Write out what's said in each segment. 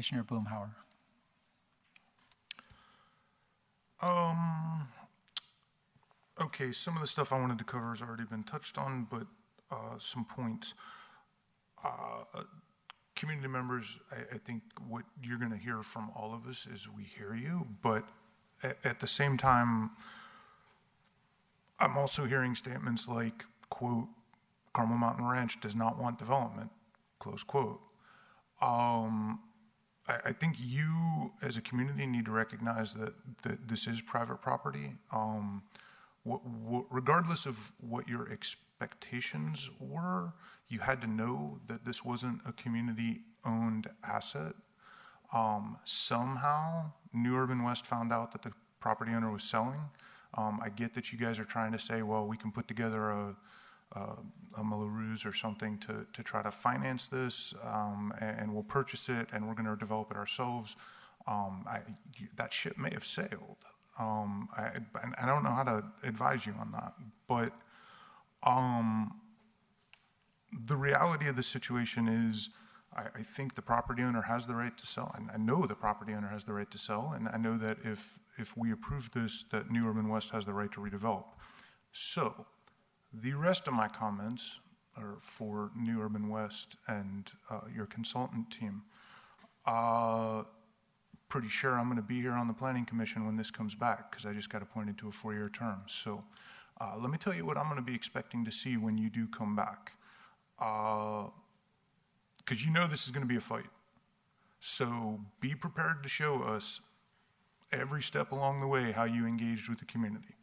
Commissioner Boomhower. Okay, some of the stuff I wanted to cover has already been touched on, but some points. Community members, I think what you're going to hear from all of us is we hear you, but at the same time, I'm also hearing statements like, quote, Carmel Mountain Ranch does not want development, close quote. I think you as a community need to recognize that this is private property. Regardless of what your expectations were, you had to know that this wasn't a community-owned asset. Somehow, New Urban West found out that the property owner was selling. I get that you guys are trying to say, well, we can put together a Melrose or something to try to finance this, and we'll purchase it, and we're going to develop it ourselves. That ship may have sailed. I don't know how to advise you on that, but the reality of the situation is I think the property owner has the right to sell, and I know the property owner has the right to sell, and I know that if we approve this, that New Urban West has the right to redevelop. So the rest of my comments are for New Urban West and your consultant team. Pretty sure I'm going to be here on the Planning Commission when this comes back because I just got appointed to a 4-year term. So let me tell you what I'm going to be expecting to see when you do come back. Because you know this is going to be a fight. So be prepared to show us every step along the way how you engaged with the community.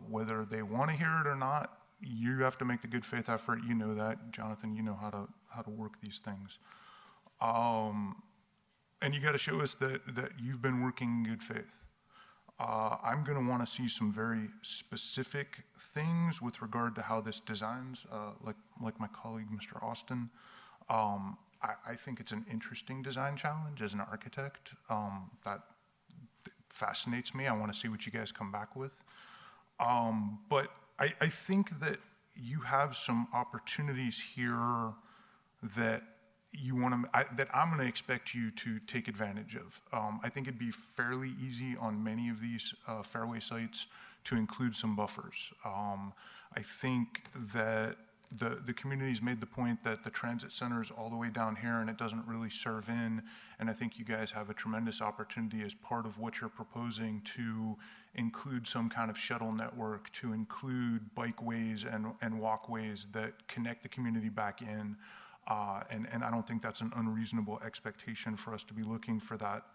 Whether they want to hear it or not, you have to make the good faith effort. You know that, Jonathan. You know how to work these things. And you got to show us that you've been working in good faith. I'm going to want to see some very specific things with regard to how this designs, like my colleague, Mr. Austin. I think it's an interesting design challenge as an architect. That fascinates me. I want to see what you guys come back with. But I think that you have some opportunities here that that I'm going to expect you to take advantage of. I think it'd be fairly easy on many of these fairway sites to include some buffers. I think that the community's made the point that the transit center is all the way down here and it doesn't really serve in, and I think you guys have a tremendous opportunity as part of what you're proposing to include some kind of shuttle network, to include bikeways and walkways that connect the community back in. And I don't think that's an unreasonable expectation for us to be looking for that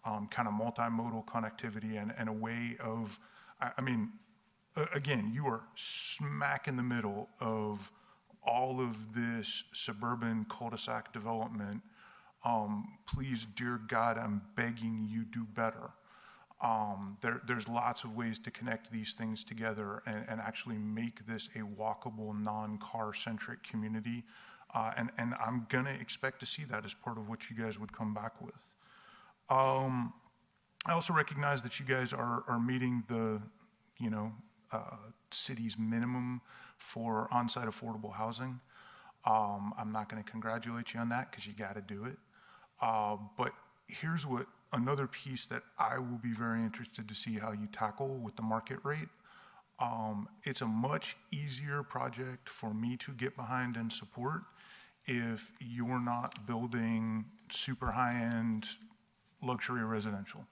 kind of multimodal connectivity and a way of, I mean, again, you are smack in the middle of all of this suburban cul-de-sac development. Please, dear God, I'm begging you, do better. There's lots of ways to connect these things together and actually make this a walkable, non-car centric community. And I'm going to expect to see that as part of what you guys would come back with. I also recognize that you guys are meeting the, city's minimum for on-site affordable housing. I'm not going to congratulate you on that because you got to do it. But here's another piece that I will be very interested to see how you tackle with the market rate. It's a much easier project for me to get behind and support if you're not building super high-end luxury residential.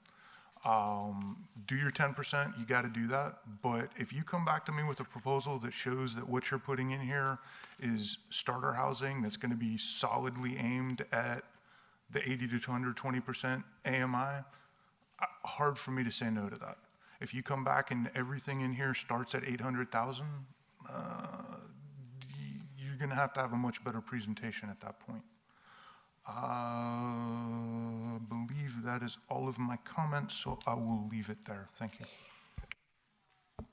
Do your 10%, you got to do that. But if you come back to me with a proposal that shows that what you're putting in here is starter housing that's going to be solidly aimed at the 80 to 220% AMI, hard for me to say no to that. If you come back and everything in here starts at 800,000, you're going to have a much better presentation at that point. I believe that is all of my comments, so I will leave it there. Thank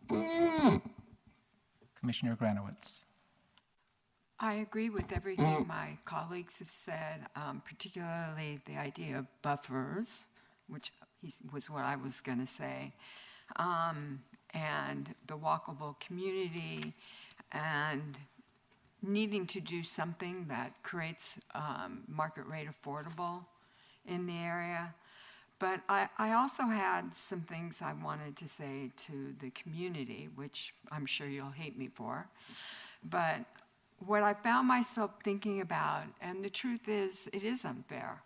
you. Commissioner Granowitz. I agree with everything my colleagues have said, particularly the idea of buffers, which was what I was going to say, and the walkable community, and needing to do something that creates market rate affordable in the area. But I also had some things I wanted to say to the community, which I'm sure you'll hate me for. But what I found myself thinking about, and the truth is, it is unfair.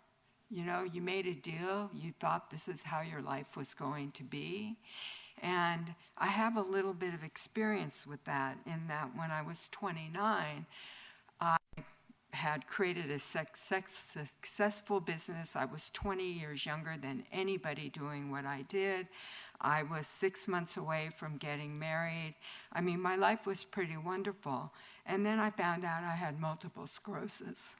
You know, you made a deal, you thought this is how your life was going to be. And I have a little bit of experience with that, in that when I was 29, I had created a successful business. I was 20 years younger than anybody doing what I did. I was 6 months away from getting married. I mean, my life was pretty wonderful. And then I found out I had multiple sclerosis.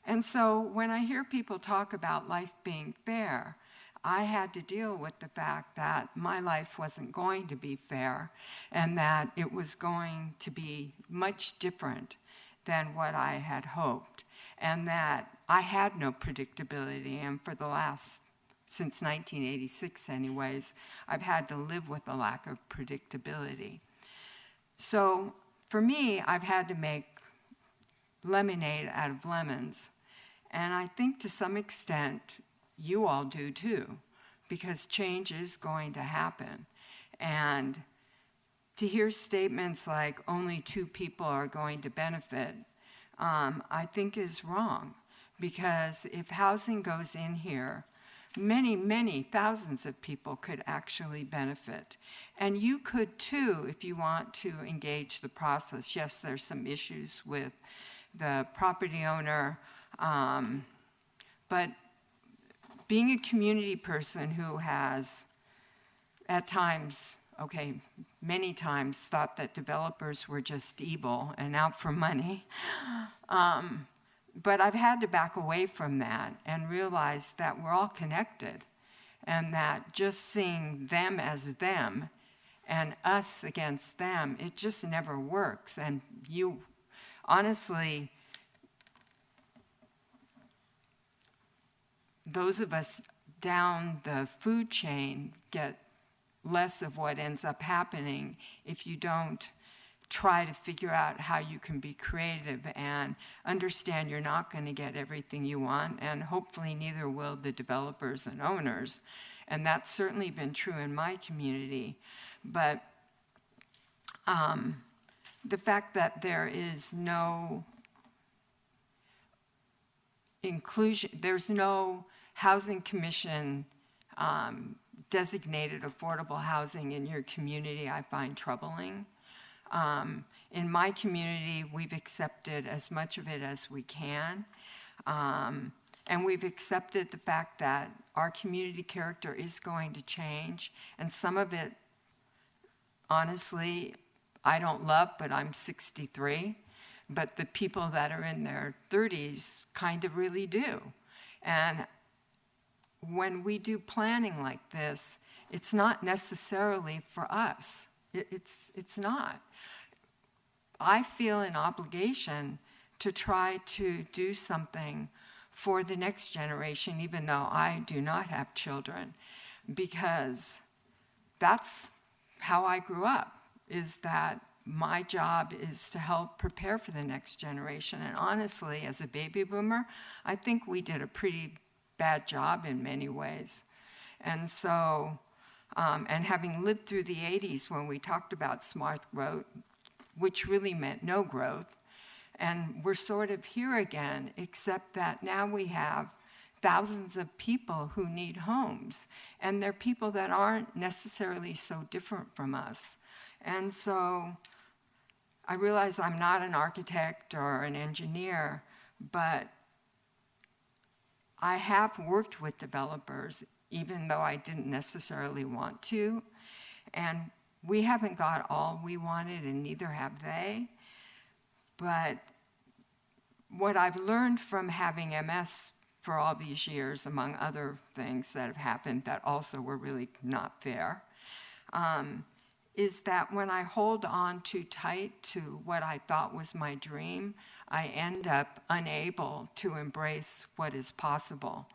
And so when I hear people talk about life being fair, I had to deal with the fact that my life wasn't going to be fair, and that it was going to be much different than what I had hoped, and that I had no predictability. And for the last, since 1986 anyways, I've had to live with a lack of predictability. So for me, I've had to make lemonade out of lemons. And I think to some extent, you all do too, because change is going to happen. And to hear statements like only 2 people are going to benefit, I think is wrong. Because if housing goes in here, many, many thousands of people could actually benefit. And you could too, if you want to engage the process. Yes, there's some issues with the property owner, but being a community person who has at times, many times thought that developers were just evil and out for money, but I've had to back away from that and realize that we're all connected, and that just seeing them as them and us against them, it just never works. And you, honestly, those of us down the food chain get less of what ends up happening if you don't try to figure out how you can be creative and understand you're not going to get everything you want, and hopefully neither will the developers and owners. And that's certainly been true in my community. But the fact that there is no inclusion, there's no housing commission designated affordable housing in your community, I find troubling. In my community, we've accepted as much of it as we can. And we've accepted the fact that our community character is going to change. And some of it, honestly, I don't love, but I'm 63. But the people that are in their 30s kind of really do. And when we do planning like this, it's not necessarily for us. It's not. I feel an obligation to try to do something for the next generation, even though I do not have children, because that's how I grew up, is that my job is to help prepare for the next generation. And honestly, as a baby boomer, I think we did a pretty bad job in many ways. And so, and having lived through the 80s when we talked about smart growth, which really meant no growth, and we're sort of here again, except that now we have thousands of people who need homes, and they're people that aren't necessarily so different from us. And so I realize I'm not an architect or an engineer, but I have worked with developers, even though I didn't necessarily want to, and we haven't got all we wanted, and neither have they. But what I've learned from having MS for all these years, among other things that have happened that also were really not fair, is that when I hold on too tight to what I thought was my dream, I end up unable to embrace what is possible.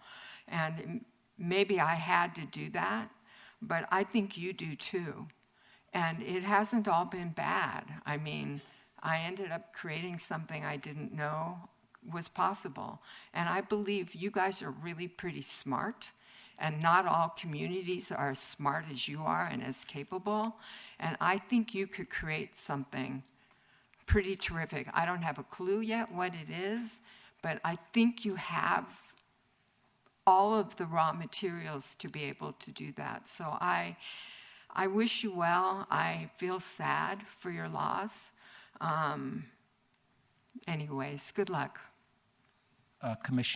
And maybe I had to do that, but I think you do too. And it hasn't all been bad. I mean, I ended up creating something I didn't know was possible. And I believe you guys are really pretty smart, and not all communities are as smart as you are and as capable. And I think you could create something pretty terrific. I don't have a clue yet what it is, but I think you have all of the raw materials to be able to do that. So I wish you well. I feel sad for your loss. Anyways, good luck. Commissioner